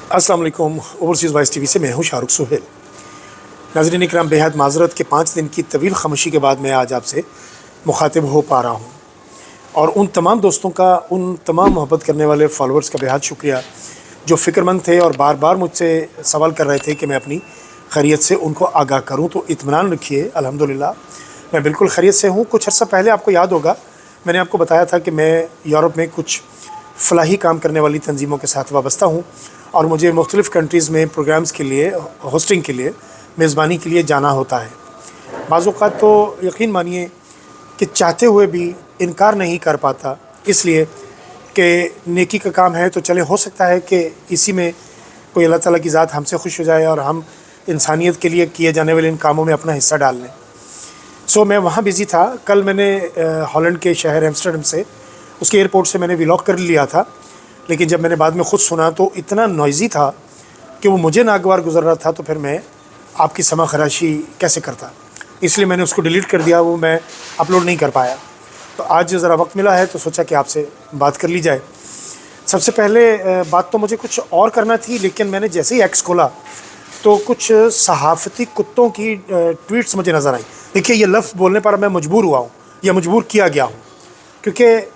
अस्सलाम वालेकुम। Overseas voice TV से मैं हूँ शाहरुख सुहेल। नाज़रीन इकराम, बेहद माज़रत के 5 दिन की तवील ख़ामोशी के बाद मैं आज आपसे मुखातिब हो पा रहा हूँ, और उन तमाम दोस्तों का, उन तमाम मोहब्बत करने वाले फ़ॉलोअर्स का बेहद शुक्रिया जो फ़िक्रमंद थे और बार बार मुझसे सवाल कर रहे थे कि मैं अपनी खैरियत से उनको आगाह करूँ। तो इत्मीनान रखिए, अल्हम्दुलिल्लाह मैं बिल्कुल खैरियत से हूँ। कुछ अर्सा पहले आपको याद होगा मैंने आपको बताया था कि मैं यूरोप में कुछ फ़लाही काम करने वाली तंजीमों के साथ वाबस्ता हूँ, और मुझे मुख्तलिफ़ कंट्रीज़ में प्रोग्राम्स के लिए, होस्टिंग के लिए, मेज़बानी के लिए जाना होता है। बाज़ औक़ात तो यकीन मानिए कि चाहते हुए भी इनकार नहीं कर पाता, इसलिए कि नेकी का काम है तो चले, हो सकता है कि इसी में कोई अल्लाह ताला की ज़ात हमसे खुश हो जाए और हम इंसानियत के लिए किए जाने वाले इन कामों में अपना हिस्सा डाल लें। सो मैं वहाँ बिज़ी था। कल मैंने हॉलैंड के शहर एम्स्टर्डम से, उसके एयरपोर्ट से मैंने व्लॉग कर लिया था, लेकिन जब मैंने बाद में ख़ुद सुना तो इतना नॉइज़ी था कि वो मुझे नागवार गुज़र रहा था, तो फिर मैं आपकी समा खराशी कैसे करता, इसलिए मैंने उसको डिलीट कर दिया, वो मैं अपलोड नहीं कर पाया। तो आज ज़रा वक्त मिला है तो सोचा कि आपसे बात कर ली जाए। सबसे पहले बात तो मुझे कुछ और करना थी, लेकिन मैंने जैसे ही एक्स खोला तो कुछ सहाफ़ती कुत्तों की ट्वीट्स मुझे नज़र आई। देखिए, ये लफ्ज़ बोलने पर मैं मजबूर हुआ हूँ या मजबूर किया गया हूँ, क्योंकि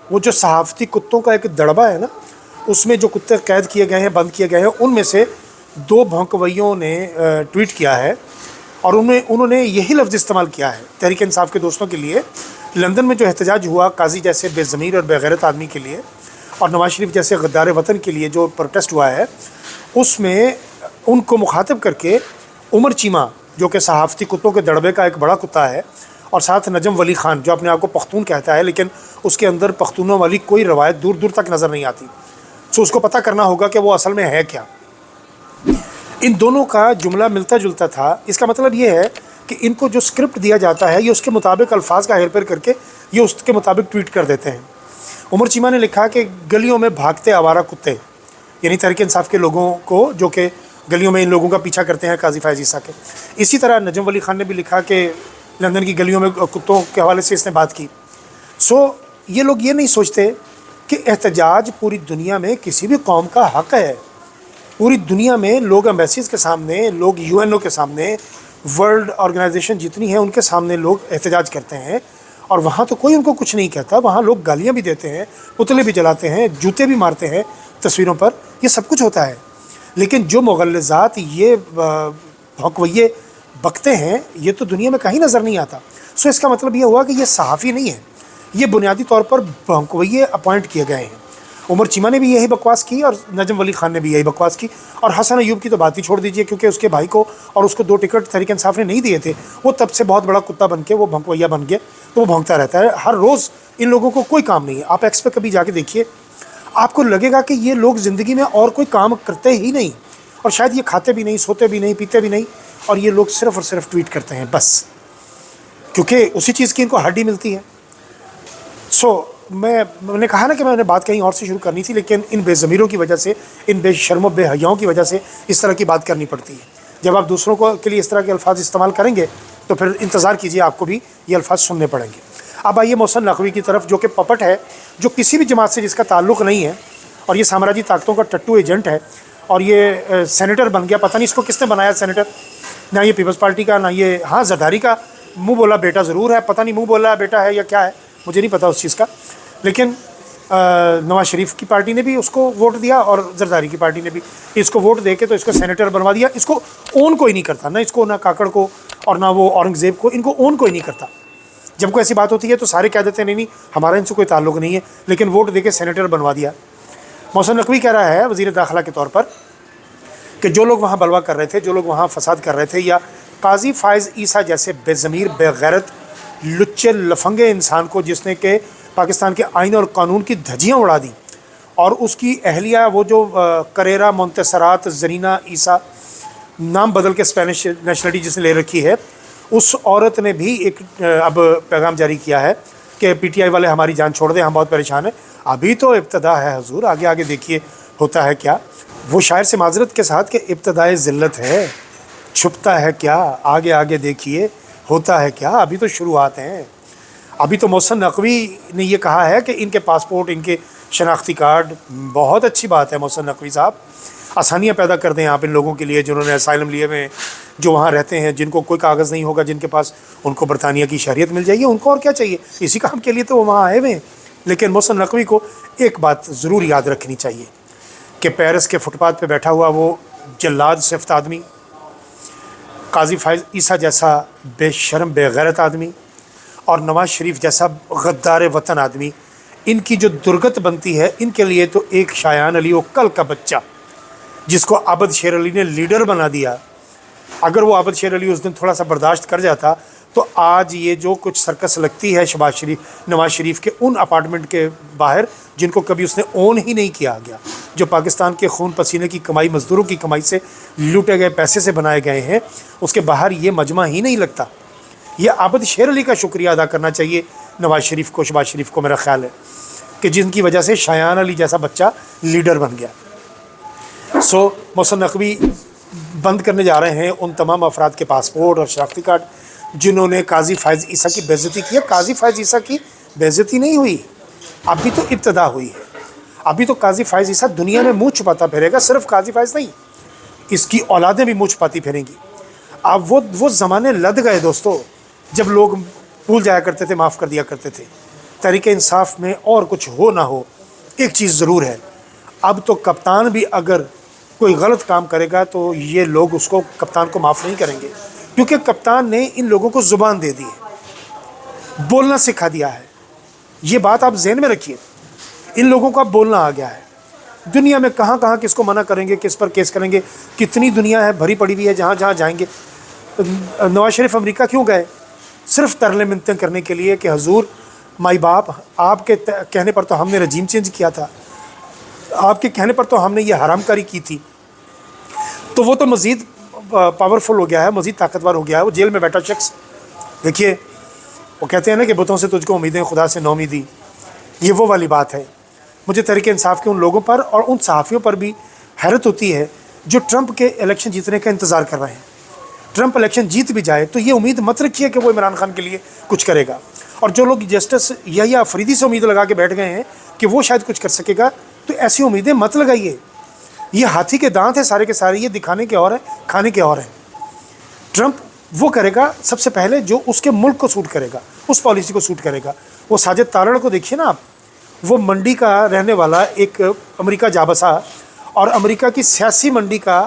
वो जो सहाफ़ती कुत्तों का एक दड़बा है ना, उसमें जो कुत्ते कैद किए गए हैं, बंद किए गए हैं, उनमें से 2 भौंकवैयों ने ट्वीट किया है, और उन्होंने यही लफ्ज़ इस्तेमाल किया है तहरीक इंसाफ के दोस्तों के लिए। लंदन में जो एहतजाज हुआ काजी जैसे बेज़मीर और बेगैरत आदमी के लिए, और नवाज़ शरीफ जैसे गद्दार वतन के लिए जो प्रोटेस्ट हुआ है, उसमें उनको मुखातिब करके उमर चीमा, जो कि सहाफ़ती कुत्तों के दड़बे का एक बड़ा कुत्ता है, और साथ नजम वली ख़ान जो अपने आप को पख्तून कहता है, लेकिन उसके अंदर पख्तूनों वाली कोई रवायत दूर दूर तक नज़र नहीं आती। सो उसको पता करना होगा कि वो असल में है क्या। इन दोनों का जुमला मिलता जुलता था। इसका मतलब ये है कि इनको जो स्क्रिप्ट दिया जाता है, ये उसके मुताबिक अल्फाज का हेर फेर करके ये उसके मुताबिक ट्वीट कर देते हैं। उमर चीमा ने लिखा कि गलियों में भागते आवारा कुत्ते, यानी तहरीक इंसाफ के लोगों को जो कि गलियों में इन लोगों का पीछा करते हैं, काजी फैज़ ईसा के। इसी तरह नजम वली ख़ान ने भी लिखा कि लंदन की गलियों में कुत्तों के हवाले से इसने बात की। सो ये लोग ये नहीं सोचते कि एहतजाज पूरी दुनिया में किसी भी कौम का हक़ है। पूरी दुनिया में लोग एम्बेसीज़ के सामने, लोग यूएनओ के सामने, वर्ल्ड ऑर्गेनाइजेशन जितनी है उनके सामने लोग एहतजाज करते हैं, और वहाँ तो कोई उनको कुछ नहीं कहता। वहाँ लोग गालियाँ भी देते हैं, पुतले भी जलाते हैं, जूते भी मारते हैं तस्वीरों पर, ये सब कुछ होता है। लेकिन जो मुग़ल्लिज़ात ये भौंकवैये बकते हैं, ये तो दुनिया में कहीं नज़र नहीं आता। सो इसका मतलब ये हुआ कि ये सहाफ़ी नहीं है, ये बुनियादी तौर पर भौंकवैये अपॉइंट किए गए हैं। उमर चीमा ने भी यही बकवास की, और नजम वली ख़ान ने भी यही बकवास की, और हसन अयूब की तो बात ही छोड़ दीजिए, क्योंकि उसके भाई को और उसको 2 टिकट तहरीक इंसाफ ने नहीं दिए थे। वो तब से बहुत बड़ा कुत्ता बन के वो भौंकवैया बन गया, तो वो भौंकता रहता है हर रोज़। इन लोगों को कोई काम नहीं है। आप एक्स पे कभी जाके देखिए, आपको लगेगा कि ये लोग ज़िंदगी में और कोई काम करते ही नहीं, और शायद ये खाते भी नहीं, सोते भी नहीं, पीते भी नहीं, और ये लोग सिर्फ़ और सिर्फ ट्वीट करते हैं बस, क्योंकि उसी चीज़ की इनको हड्डी मिलती है। मैंने कहा ना कि मैंने बात कहीं और से शुरू करनी थी, लेकिन इन बेज़मीरों की वजह से, इन बेशर्मों बेहयाओं की वजह से इस तरह की बात करनी पड़ती है। जब आप दूसरों को के लिए इस तरह के अल्फाज इस्तेमाल करेंगे तो फिर इंतज़ार कीजिए, आपको भी ये अल्फाज सुनने पड़ेंगे। अब आइए मोहसिन नकवी की तरफ, जो कि पपट है, जो किसी भी जमात से जिसका ताल्लुक़ नहीं है, और ये साम्राज्यी ताकतों का टट्टू एजेंट है, और ये सेनेटर बन गया। पता नहीं इसको किसने बनाया सेनेटर, ना ये पीपल्स पार्टी का, ना ये, हाँ जरदारी का मुँह बोला बेटा ज़रूर है, पता नहीं मुँह बोला बेटा है या क्या है, मुझे नहीं पता उस चीज़ का। लेकिन नवाज़ शरीफ की पार्टी ने भी उसको वोट दिया, और जरदारी की पार्टी ने भी इसको वोट दे के तो इसको सेनेटर बनवा दिया। इसको ओन कोई नहीं करता, ना इसको, ना काकड़ को, और ना वो औरंगज़ेब को, इनको ओन कोई नहीं करता। जब कोई ऐसी बात होती है तो सारे कह देते हैं नहीं हमारा इनसे कोई ताल्लुक़ नहीं है, लेकिन वोट दे के सेनेटर बनवा दिया। मोहसिन नकवी कह रहा है वज़ीर दाखिला के तौर पर कि जो लोग वहाँ बलवा कर रहे थे, जो लोग वहाँ फसाद कर रहे थे, या काजी फ़ाइज़ ईसा जैसे बेज़मीर बेगैरत लुच्चे लफंगे इंसान को, जिसने के पाकिस्तान के आइन और कानून की धज्जियाँ उड़ा दी, और उसकी अहलिया वो जो करेरा मोंतसरात ज़रीना ईसा, नाम बदल के स्पेनिश नेशनलिटी जिसने ले रखी है, उस औरत ने भी एक अब पैगाम जारी किया है कि पीटीआई वाले हमारी जान छोड़ दें, हम बहुत परेशान हैं। अभी तो इब्तदा है हजूर, आगे आगे देखिए होता है क्या। वो शायर से माजरत के साथ कि इब्तदाए ज़िल्लत है, छुपता है क्या, आगे आगे देखिए होता है क्या, अभी तो शुरुआत हैं। अभी तो मोहसिन नकवी ने ये कहा है कि इनके पासपोर्ट, इनके शनाख्ती कार्ड, बहुत अच्छी बात है मोहसिन नकवी साहब, आसानियाँ पैदा कर दें आप इन लोगों के लिए जिन्होंने असाइलम लिए हुए हैं, जो वहाँ रहते हैं, जिनको कोई कागज़ नहीं होगा जिनके पास, उनको बरतानिया की शहरियत मिल जाएगी। उनको और क्या चाहिए, इसी काम के लिए तो वो वहाँ आए हुए हैं। लेकिन मोहसिन नकवी को एक बात ज़रूर याद रखनी चाहिए कि पेरिस के फुटपाथ पे बैठा हुआ वो जल्लाद सिफ्त आदमी, काजी फायज़ ईसा जैसा बेशर्म बेगैरत आदमी और नवाज़ शरीफ जैसा गद्दार वतन आदमी, इनकी जो दुर्गत बनती है, इनके लिए तो एक शायान अली, वो कल का बच्चा जिसको आबद शेर अली ने लीडर बना दिया, अगर वो आबद शेर अली उस दिन थोड़ा सा बर्दाश्त कर जाता तो आज ये जो कुछ सर्कस लगती है नवाज़ शरीफ के उन अपार्टमेंट के बाहर जिनको कभी उसने ओन ही नहीं किया गया, जो पाकिस्तान के खून पसीने की कमाई, मज़दूरों की कमाई से लूटे गए पैसे से बनाए गए हैं, उसके बाहर ये मजमा ही नहीं लगता। ये आबद शेर अली का शुक्रिया अदा करना चाहिए नवाज़ शरीफ को, शहबाज शरीफ को, मेरा ख्याल है कि जिनकी वजह से शायान अली जैसा बच्चा लीडर बन गया। मोहसिन नकवी बंद करने जा रहे हैं उन तमाम अफराद के पासपोर्ट और शनाख्ती कार्ड जिन्होंने काजी फायज़ ईसा की बेइज्जती की है। काजी फायज़ ईसा की बेइज्जती नहीं हुई, अभी तो इब्तदा हुई है। अभी तो काजी फायज़ ईसा दुनिया में मुँह छुपाता फिरेगा, सिर्फ काजी फायज़ नहीं, इसकी औलादें भी मुँह छुपाती फिरेंगी। अब वो ज़माने लद गए दोस्तों, जब लोग भूल जाया करते थे, माफ़ कर दिया करते थे। तहरीक इंसाफ में और कुछ हो ना हो, एक चीज़ ज़रूर है, अब तो कप्तान भी अगर कोई गलत काम करेगा तो ये लोग उसको, कप्तान को माफ़ नहीं करेंगे, क्योंकि कप्तान ने इन लोगों को ज़ुबान दे दी है, बोलना सिखा दिया है। ये बात आप जहन में रखिए, इन लोगों का बोलना आ गया है। दुनिया में कहाँ कहाँ किसको मना करेंगे, किस पर केस करेंगे, कितनी दुनिया है भरी पड़ी हुई है जहाँ जहाँ जाएंगे। नवाज़ शरीफ अमेरिका क्यों गए? सिर्फ तरले मिन्नतें करने के लिए कि हजूर माई बाप, आपके कहने पर तो हमने रजीम चेंज किया था, आपके कहने पर तो हमने ये हरामकारी की थी। तो वो तो मज़ीद पावरफुल हो गया है, मज़ीद ताकतवर हो गया है, वो जेल में बैठा शख्स। देखिए, वो कहते हैं ना कि बुतों से तुझको उम्मीदें, खुदा से नौमीदी, ये वो वाली बात है। मुझे तहरीक इंसाफ के उन लोगों पर और उन सहाफ़ियों पर भी हैरत होती है जो ट्रंप के इलेक्शन जीतने का इंतज़ार कर रहे हैं। ट्रंप इलेक्शन जीत भी जाए तो ये उम्मीद मत रखिए कि वो इमरान खान के लिए कुछ करेगा। और जो लोग जस्टिस या अफरीदी से उम्मीद लगा के बैठ गए हैं कि वो शायद कुछ कर सकेगा, तो ऐसी उम्मीदें मत लगाइए। ये हाथी के दांत है सारे के सारे, ये दिखाने के और है, खाने के और है। ट्रंप वो करेगा सबसे पहले जो उसके मुल्क को सूट करेगा, उस पॉलिसी को सूट करेगा। वो साजिद तारड़ को देखिए ना आप, वो मंडी का रहने वाला एक अमेरिका जा बसा और अमेरिका की सियासी मंडी का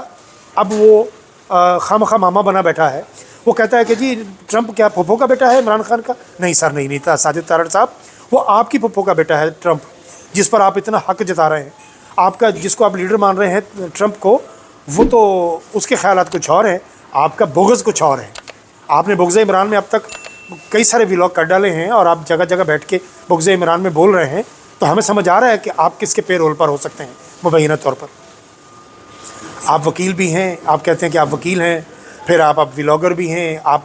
अब वो खामखा मामा बना बैठा है। वो कहता है कि जी ट्रंप क्या फुफ्फो का बेटा है इमरान खान का? नहीं सर, नहीं था साजिद तारड़ साहब, वो आपकी फुफ्फो का बेटा है ट्रंप, जिस पर आप इतना हक जता रहे हैं। आपका, जिसको आप लीडर मान रहे हैं ट्रंप को, वो तो उसके ख्यालात कुछ और हैं, आपका बुग़्ज़ कुछ और है। आपने बुग़्ज़ इमरान में अब तक कई सारे व्लॉग कर डाले हैं और आप जगह जगह बैठ के बुग़्ज़ इमरान में बोल रहे हैं, तो हमें समझ आ रहा है कि आप किसके पेरोल पर हो सकते हैं मुबैना तौर पर। आप वकील भी हैं, आप कहते हैं कि आप वकील हैं, फिर आप व्लॉगर भी हैं, आप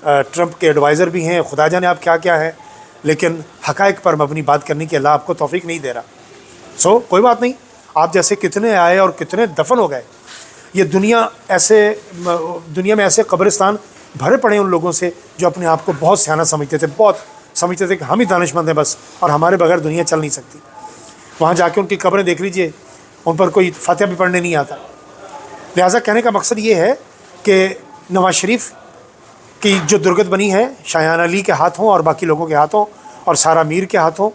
ट्रंप के एडवाइज़र भी हैं, खुदा जाने आप क्या क्या हैं, लेकिन हक़ाइक़ पर मबनी बात करने की अल्लाह आपको तौफ़ीक नहीं दे रहा। कोई बात नहीं, आप जैसे कितने आए और कितने दफन हो गए। ये दुनिया में ऐसे कब्रिस्तान भरे पड़े उन लोगों से जो अपने आप को बहुत सियाना समझते थे, बहुत समझते थे कि हम ही दानिशमंद हैं बस, और हमारे बगैर दुनिया चल नहीं सकती। वहाँ जाके उनकी कब्रें देख लीजिए, उन पर कोई फातिहा भी पढ़ने नहीं आता। लिहाजा कहने का मकसद ये है कि नवाज़ शरीफ की जो दुर्गत बनी है शायान अली के हाथों और बाकी लोगों के हाथों और सारा मीर के हाथों,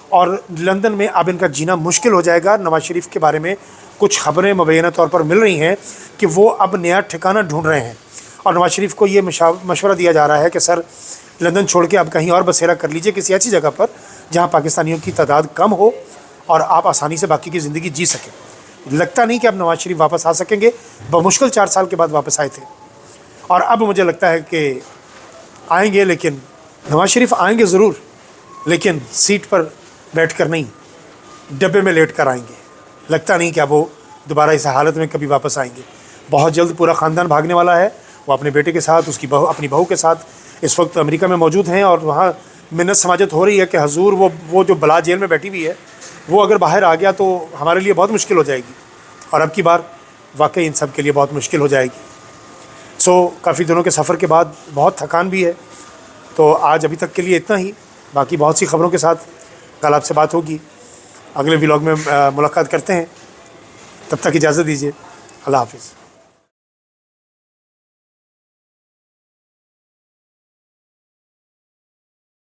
और लंदन में अब इनका जीना मुश्किल हो जाएगा। नवाज़ शरीफ के बारे में कुछ खबरें मुबैना तौर पर मिल रही हैं कि वो अब नया ठिकाना ढूंढ रहे हैं, और नवाज़ शरीफ को ये मशवरा दिया जा रहा है कि सर लंदन छोड़ के अब कहीं और बसेरा कर लीजिए, किसी ऐसी जगह पर जहाँ पाकिस्तानियों की तादाद कम हो और आप आसानी से बाकी की ज़िंदगी जी सकें। लगता नहीं कि अब नवाज़ शरीफ वापस आ सकेंगे, बमुश्किल 4 साल के बाद वापस आए थे, और अब मुझे लगता है कि आएंगे, लेकिन नवाज़ शरीफ आएंगे ज़रूर, लेकिन सीट पर बैठ कर नहीं, डब्बे में लेट कर आएंगे। लगता नहीं कि अब वो दोबारा इस हालत में कभी वापस आएंगे। बहुत जल्द पूरा ख़ानदान भागने वाला है। वो अपने बेटे के साथ, उसकी बहू, अपनी बहू के साथ इस वक्त अमेरिका में मौजूद हैं, और वहाँ मिन्नत समाजत हो रही है कि हजूर वो जो बला जेल में बैठी हुई है, वो अगर बाहर आ गया तो हमारे लिए बहुत मुश्किल हो जाएगी, और अब की बार वाकई इन सब के लिए बहुत मुश्किल हो जाएगी। काफ़ी दिनों के सफ़र के बाद बहुत थकान भी है। तो आज अभी तक के लिए इतना ही, बाकी बहुत सी खबरों के साथ कल आपसे बात होगी। अगले व्लॉग में मुलाकात करते हैं। तब तक इजाज़त दीजिए। अल्लाह हाफ़िज़।